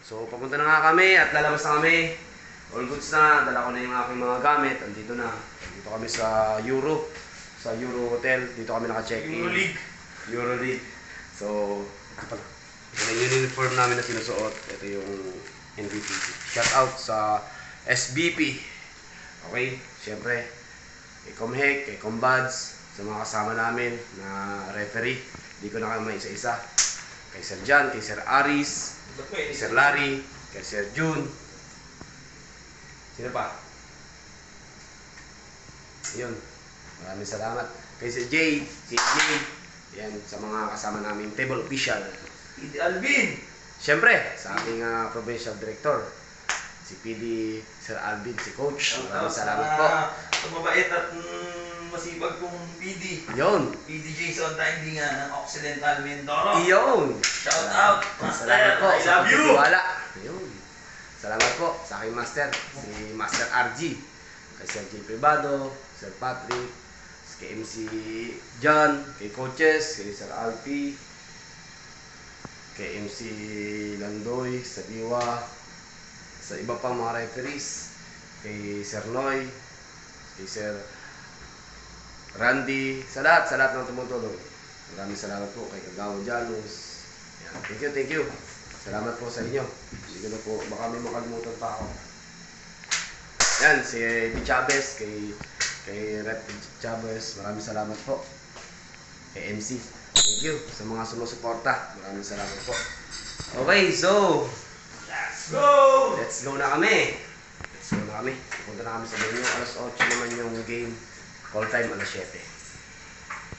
So, papunta na nga kami at lalabas na kami. All goods na. Dala ko na yung aking mga gamit. Andito na. Dito kami sa Euro. Sa Euro Hotel. Dito kami naka-check-in. Euroleague. So, ito pala. Ito na yung uniform namin na sinusuot. Ito yung MVP. Shout out sa SBP. Okay? Siyempre, kay Comhec, kay Combads, sa mga kasama namin na referee. Hindi ko na kami isa-isa. Kay Sir Jan, kay Sir Aris, kay Sir Larry, kay Sir June. Sino pa? Yun. Maraming salamat. Kay Sir Jay, si Jay. Yan, sa mga kasama namin table official. PD Alvin. Siyempre, sa ating provincial director, si PD Sir Alvin, si Coach. Maraming salamat po. Sa mabait at masibag kong PD. Yun. PD Jason Tinding ng Occidental Mindoro. Yun. Shout out, Master. Salamat po I sa love you. pagtitiwala. Yun. Salamat po sa aking master, si Master RG. Kay Sir J. Privado, Sir Patrick, kay MC John, kay Coaches, kay Sir Alfie, kay MC Landoy, sa Diwa, sa iba pang mga referees, kay Sir Noy, kay Sir Randy, sa lahat ng tumutulong. Maraming salamat po kay Kagawa Janus. Yan. Thank you. Salamat po sa inyo. Hindi ko na po, baka may makalimutan pa ako. Yan, si D. Chavez, kay Rep Chavez, maraming salamat po. Kay MC, thank you sa mga sumusuporta. Maraming salamat po. Okay, so let's go na kami. Pupunta na kami sa venue. Alas 8 naman yung game. Call time alas 7.